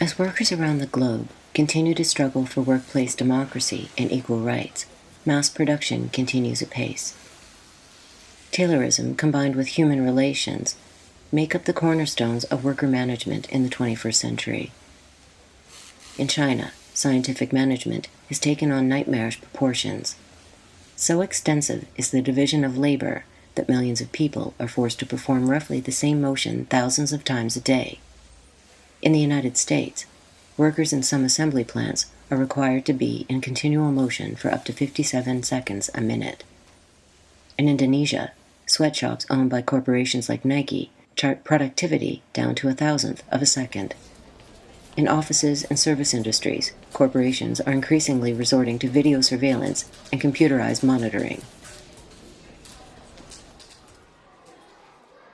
As workers around the globe continue to struggle for workplace democracy and equal rights, mass production continues apace. Taylorism combined with human relations make up the cornerstones of worker management in the 21st century. In China, scientific management has taken on nightmarish proportions. So extensive is the division of labor that millions of people are forced to perform roughly the same motion thousands of times a day. In the United States, workers in some assembly plants are required to be in continual motion for up to 57 seconds a minute. In Indonesia, sweatshops owned by corporations like Nike chart productivity down to 1,000th of a second. In offices and service industries, corporations are increasingly resorting to video surveillance and computerized monitoring.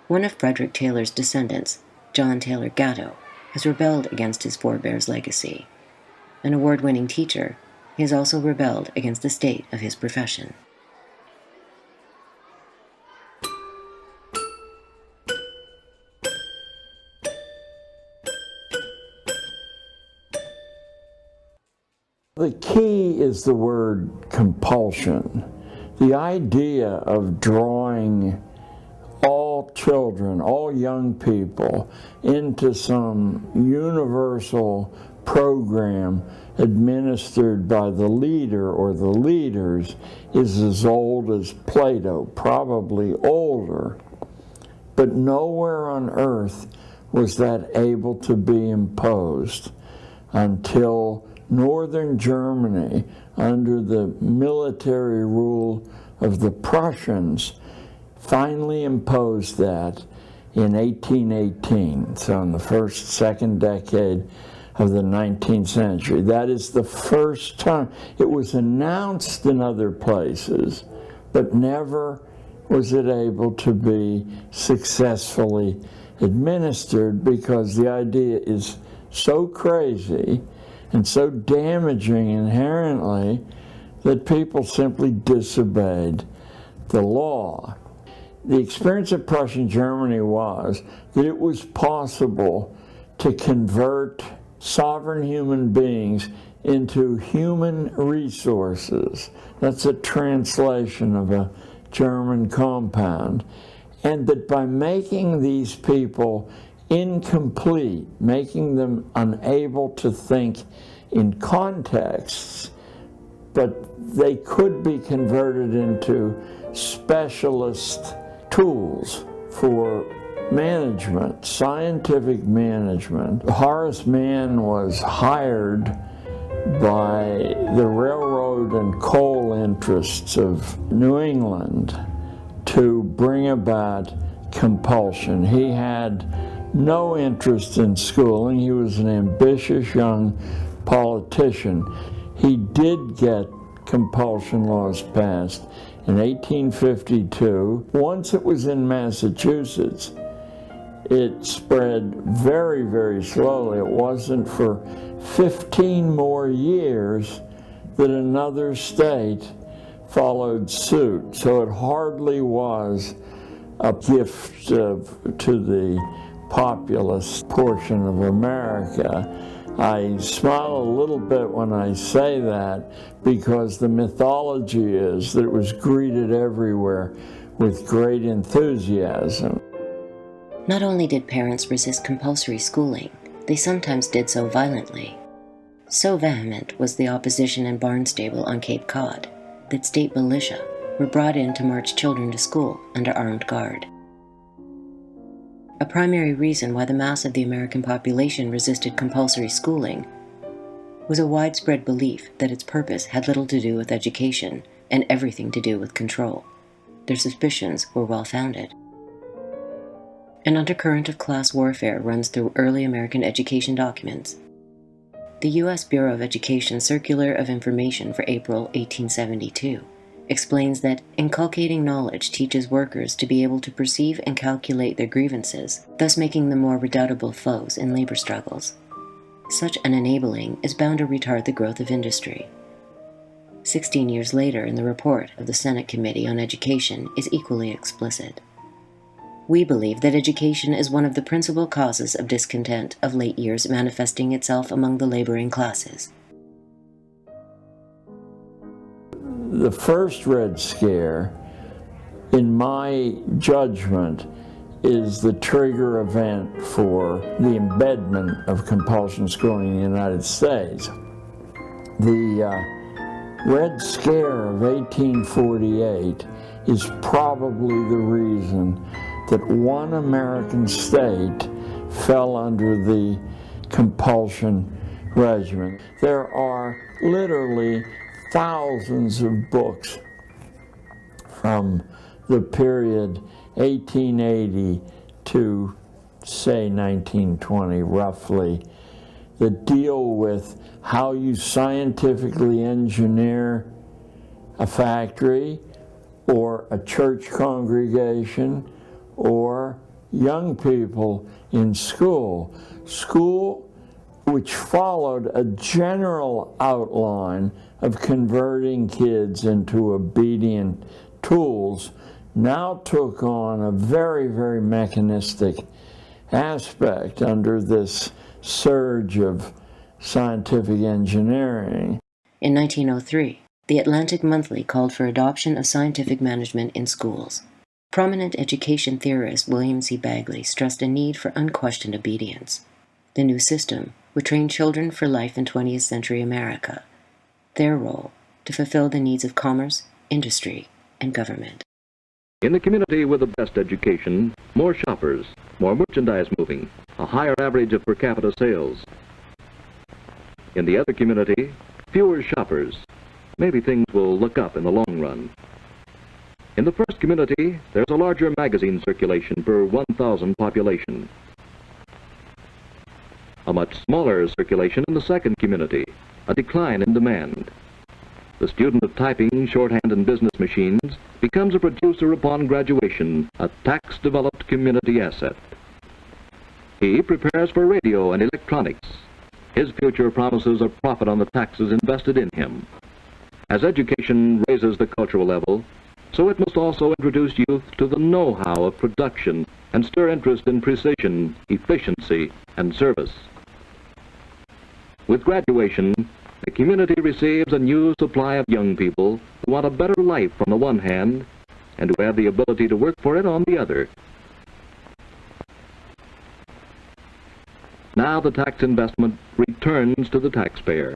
One of Frederick Taylor's descendants, John Taylor Gatto, has rebelled against his forebears' legacy. An award-winning teacher, he has also rebelled against the state of his profession. The key is the word compulsion. The idea of drawing all children, all young people, into some universal program administered by the leader or the leaders is as old as Plato, probably older. But nowhere on earth was that able to be imposed until Northern Germany, under the military rule of the Prussians, finally imposed that in 1818, so in the second decade of the 19th century. That is the first time. It was announced in other places, but never was it able to be successfully administered, because the idea is so crazy and so damaging inherently that people simply disobeyed the law. The experience of Prussian Germany was that it was possible to convert sovereign human beings into human resources. That's a translation of a German compound. And that by making these people incomplete, making them unable to think in contexts, but they could be converted into specialist tools for management, scientific management. Horace Mann was hired by the railroad and coal interests of New England to bring about compulsion. He had no interest in schooling. He was an ambitious young politician. He did get compulsion laws passed in 1852. Once it was in Massachusetts, it spread very, very slowly. It wasn't for 15 more years that another state followed suit. So it hardly was a gift to the populous portion of America. I smile a little bit when I say that, because the mythology is that it was greeted everywhere with great enthusiasm. Not only did parents resist compulsory schooling, they sometimes did so violently. So vehement was the opposition in Barnstable on Cape Cod that state militia were brought in to march children to school under armed guard. A primary reason why the mass of the American population resisted compulsory schooling was a widespread belief that its purpose had little to do with education and everything to do with control. Their suspicions were well-founded. An undercurrent of class warfare runs through early American education documents. The U.S. Bureau of Education Circular of Information for April 1872 explains that inculcating knowledge teaches workers to be able to perceive and calculate their grievances, thus making them more redoubtable foes in labor struggles. Such an enabling is bound to retard the growth of industry. 16 years later, in the report of the Senate Committee on Education, is equally explicit. We believe that education is one of the principal causes of discontent of late years manifesting itself among the laboring classes. The first Red Scare, in my judgment, is the trigger event for the embedment of compulsion schooling in the United States. The Red Scare of 1848 is probably the reason that one American state fell under the compulsion regimen. There are literally thousands of books from the period 1880 to, say, 1920, roughly, that deal with how you scientifically engineer a factory or a church congregation or young people in school. School which followed a general outline of converting kids into obedient tools now took on a very, very mechanistic aspect under this surge of scientific engineering. In 1903, the Atlantic Monthly called for adoption of scientific management in schools. Prominent education theorist William C. Bagley stressed a need for unquestioned obedience. The new system would train children for life in 20th century America, their role to fulfill the needs of commerce, industry, and government. In the community with the best education, more shoppers, more merchandise moving, a higher average of per capita sales. In the other community, fewer shoppers. Maybe things will look up in the long run. In the first community, there's a larger magazine circulation per 1,000 population. A much smaller circulation in the second community, a decline in demand. The student of typing, shorthand, and business machines becomes a producer upon graduation, a tax-developed community asset. He prepares for radio and electronics. His future promises a profit on the taxes invested in him. As education raises the cultural level, so it must also introduce youth to the know-how of production and stir interest in precision, efficiency, and service. With graduation, the community receives a new supply of young people who want a better life on the one hand and who have the ability to work for it on the other. Now the tax investment returns to the taxpayer.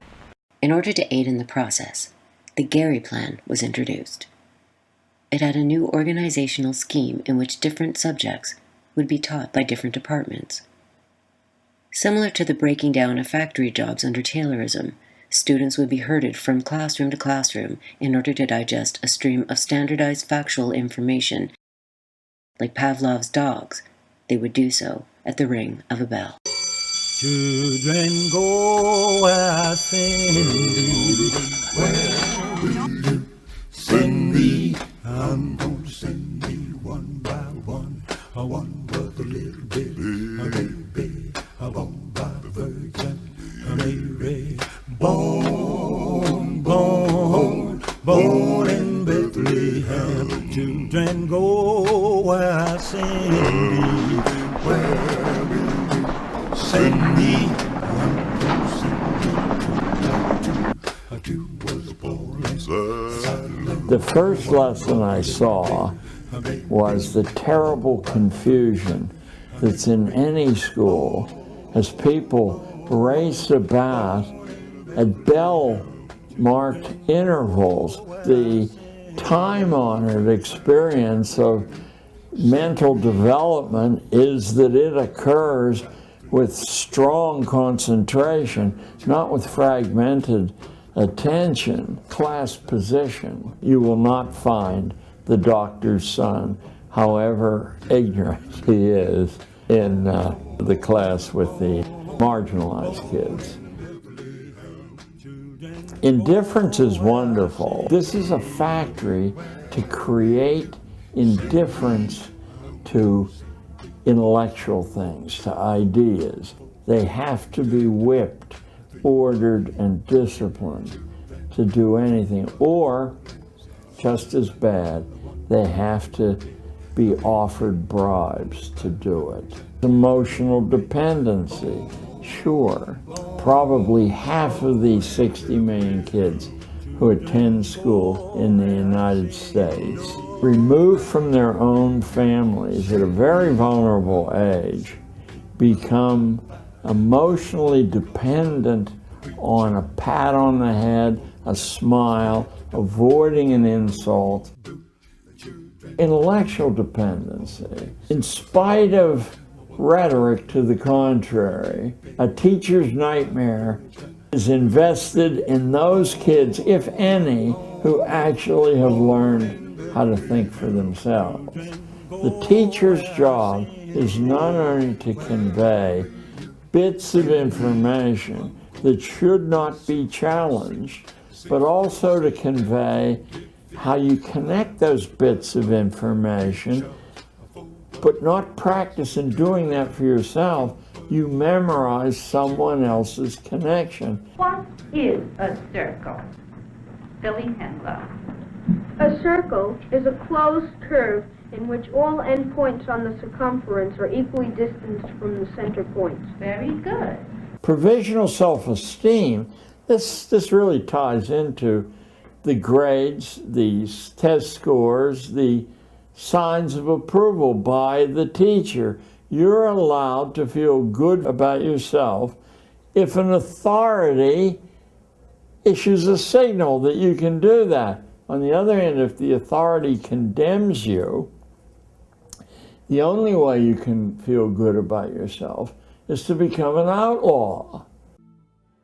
In order to aid in the process, the Gary Plan was introduced. It had a new organizational scheme in which different subjects would be taught by different departments. Similar to the breaking down of factory jobs under Taylorism, students would be herded from classroom to classroom in order to digest a stream of standardized factual information. Like Pavlov's dogs, they would do so at the ring of a bell. Children, go where I send thee. Where will you send me? I'm going to send me one by one. One with a little bit, a baby, born by the Virgin Mary. Born in Bethlehem. Children, go where I send thee. Where will you send me? The first lesson I saw was the terrible confusion that's in any school as people race about at bell-marked intervals. The time-honored experience of mental development is that it occurs with strong concentration, not with fragmented attention. Class position. You will not find the doctor's son, however ignorant he is, in the class with the marginalized kids. Indifference is wonderful. This is a factory to create indifference to intellectual things, to ideas. They have to be whipped, ordered, and disciplined to do anything. Or, just as bad, they have to be offered bribes to do it. Emotional dependency, sure. Probably half of these 60 million kids who attend school in the United States, removed from their own families at a very vulnerable age, become emotionally dependent on a pat on the head, a smile, avoiding an insult. Intellectual dependency. In spite of rhetoric to the contrary, a teacher's nightmare is invested in those kids, if any, who actually have learned how to think for themselves. The teacher's job is not only to convey bits of information that should not be challenged, but also to convey how you connect those bits of information, but not practice in doing that for yourself. You memorize someone else's connection. What is a circle? Billy Henlow. A circle is a closed curve in which all endpoints on the circumference are equally distanced from the center points. Very good. Provisional self-esteem, this really ties into the grades, the test scores, the signs of approval by the teacher. You're allowed to feel good about yourself if an authority issues a signal that you can do that. On the other hand, if the authority condemns you, the only way you can feel good about yourself is to become an outlaw.